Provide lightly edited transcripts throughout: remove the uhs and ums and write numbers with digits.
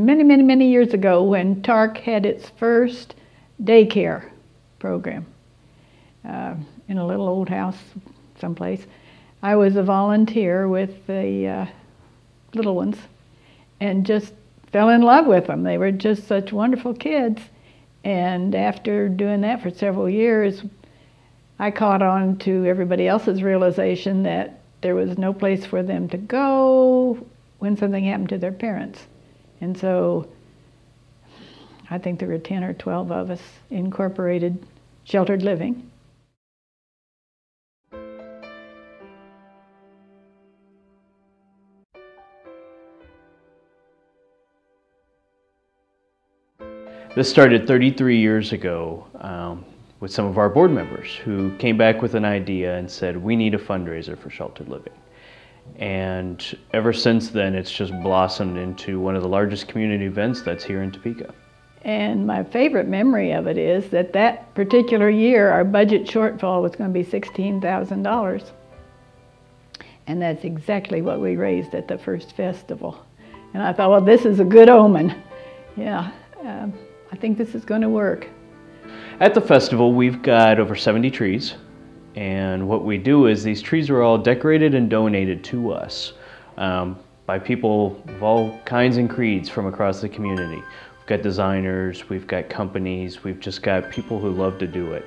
many, many, many years ago when TARC had its first daycare program in a little old house someplace. I was a volunteer with the little ones and just fell in love with them. They were just such wonderful kids. And after doing that for several years, I caught on to everybody else's realization that there was no place for them to go when something happened to their parents. And so I think there were 10 or 12 of us incorporated sheltered living. This started 33 years ago with some of our board members who came back with an idea and said, we need a fundraiser for sheltered living. And ever since then, it's just blossomed into one of the largest community events that's here in Topeka. And my favorite memory of it is that that particular year, our budget shortfall was going to be $16,000. And that's exactly what we raised at the first festival. And I thought, well, this is a good omen. Yeah. I think this is going to work. At the festival, we've got over 70 trees, and what we do is these trees are all decorated and donated to us by people of all kinds and creeds from across the community. We've got designers, we've got companies, we've just got people who love to do it,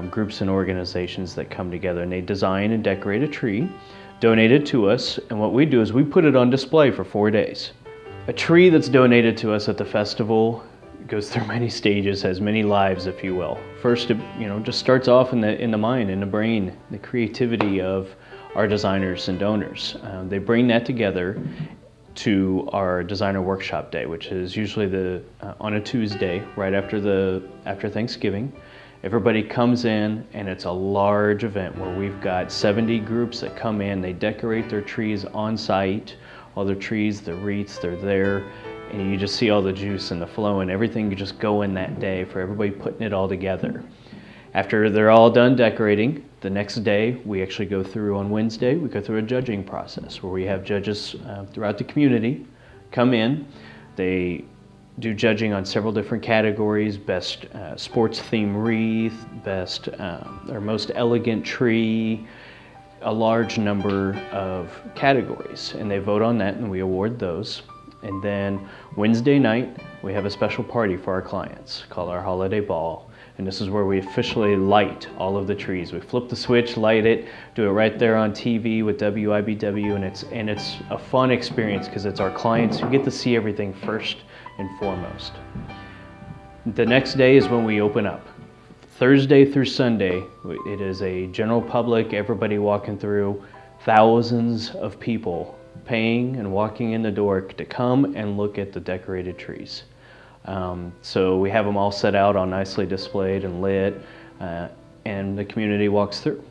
groups and organizations that come together and they design and decorate a tree, donated to us, and what we do is we put it on display for 4 days. A tree that's donated to us at the festival goes through many stages, has many lives, if you will. First, it just starts off in the mind, in the brain, the creativity of our designers and donors. They bring that together to our designer workshop day, which is usually on a Tuesday, right after Thanksgiving. Everybody comes in, and it's a large event where we've got 70 groups that come in. They decorate their trees on site. All their trees, the wreaths, they're there. And you just see all the juice and the flow and everything just go in that day for everybody putting it all together. After they're all done decorating, the next day we actually go through on Wednesday, we go through a judging process where we have judges throughout the community come in. They do judging on several different categories: best sports theme wreath, best or most elegant tree, a large number of categories, and they vote on that and we award those. And then Wednesday night, we have a special party for our clients called our Holiday Ball. And this is where we officially light all of the trees. We flip the switch, light it, do it right there on TV with WIBW, and it's a fun experience because it's our clients who get to see everything first and foremost. The next day is when we open up. Thursday through Sunday, it is a general public, everybody walking through, thousands of people paying and walking in the door to come and look at the decorated trees. So we have them all set out, all nicely displayed and lit, and the community walks through.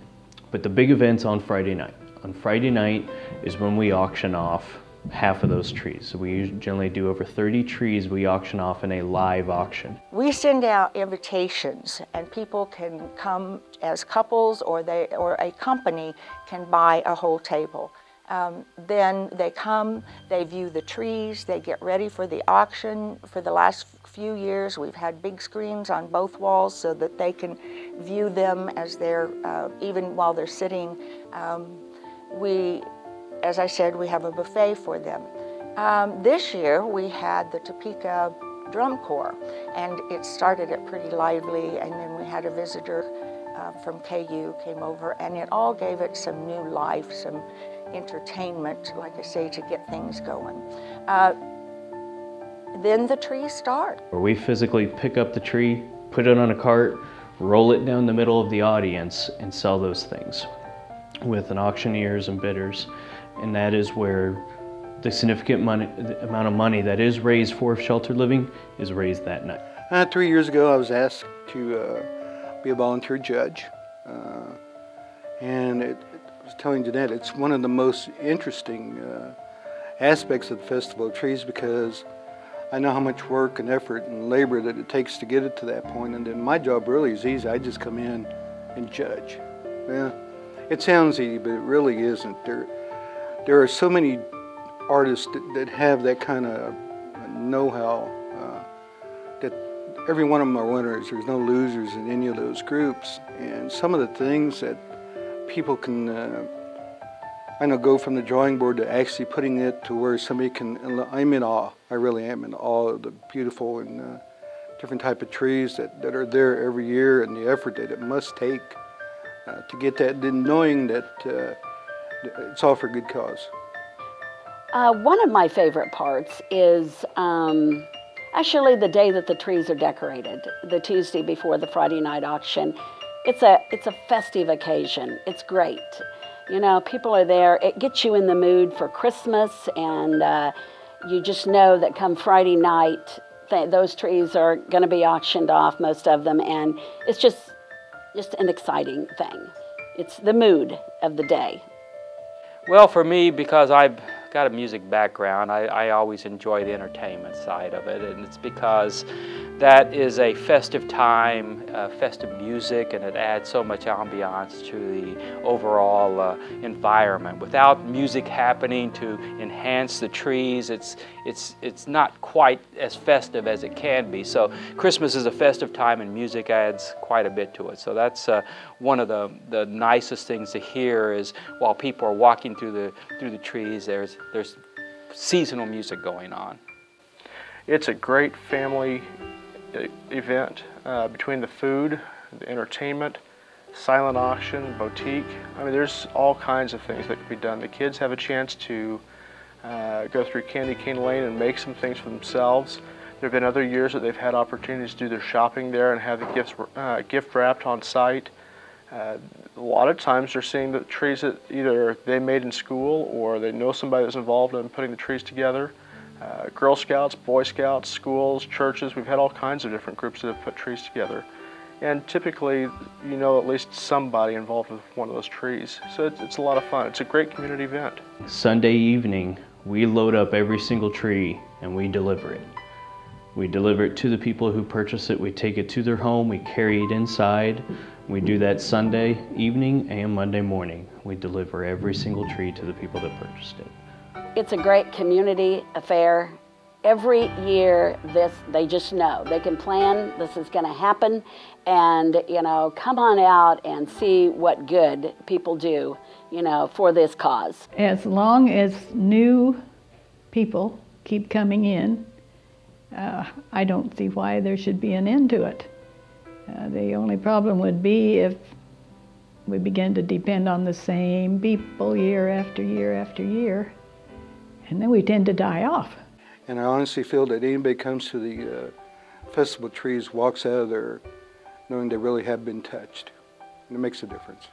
But the big event's on Friday night. On Friday night is when we auction off half of those trees. So we generally do over 30 trees we auction off in a live auction. We send out invitations and people can come as couples or a company can buy a whole table. Then they come, they view the trees, they get ready for the auction. For the last few years, we've had big screens on both walls so that they can view them as they're, even while they're sitting. As I said, we have a buffet for them. This year, we had the Topeka Drum Corps, and it started it pretty lively, and then we had a visitor from KU came over, and it all gave it some new life, some entertainment, like I say, to get things going. Then the trees start. We physically pick up the tree, put it on a cart, roll it down the middle of the audience, and sell those things with an auctioneers and bidders. And that is where the significant amount of money that is raised for sheltered living is raised that night. 3 years ago, I was asked to be a volunteer judge. And I was telling Jeanette, it's one of the most interesting aspects of the Festival of Trees because I know how much work and effort and labor that it takes to get it to that point, and then my job really is easy. I just come in and judge. Yeah, it sounds easy, but it really isn't. There are so many artists that have that kind of know how that every one of them are winners. There's no losers in any of those groups. And some of the things that people can, I know, go from the drawing board to actually putting it to where somebody can, I'm in awe. I really am in awe of the beautiful and different type of trees that are there every year, and the effort that it must take to get that, then knowing that it's all for good cause. One of my favorite parts is actually the day that the trees are decorated, the Tuesday before the Friday night auction. It's a festive occasion. It's great. You know, people are there. It gets you in the mood for Christmas, and you just know that come Friday night, those trees are going to be auctioned off, most of them, and it's just an exciting thing. It's the mood of the day. Well, for me, because I've got a music background, I always enjoy the entertainment side of it, and it's because that is a festive time, festive music, and it adds so much ambiance to the overall environment. Without music happening to enhance the trees, it's not quite as festive as it can be. So Christmas is a festive time, and music adds quite a bit to it. So that's one of the nicest things to hear is while people are walking through the trees, there's seasonal music going on. It's a great family event between the food, the entertainment, silent auction, boutique. I mean, there's all kinds of things that can be done. The kids have a chance to go through Candy Cane Lane and make some things for themselves. There have been other years that they've had opportunities to do their shopping there and have the gifts gift wrapped on site. A lot of times they're seeing the trees that either they made in school or they know somebody that's involved in putting the trees together. Girl Scouts, Boy Scouts, schools, churches, we've had all kinds of different groups that have put trees together. And typically, you know at least somebody involved with one of those trees. So it's a lot of fun. It's a great community event. Sunday evening, we load up every single tree and we deliver it. We deliver it to the people who purchase it. We take it to their home. We carry it inside. We do that Sunday evening and Monday morning. We deliver every single tree to the people that purchased it. It's a great community affair. Every year, they just know. They can plan, this is going to happen, and, you know, come on out and see what good people do, you know, for this cause. As long as new people keep coming in, I don't see why there should be an end to it. The only problem would be if we begin to depend on the same people year after year after year, and then we tend to die off. And I honestly feel that anybody comes to the Festival of Trees walks out of there knowing they really have been touched. And it makes a difference.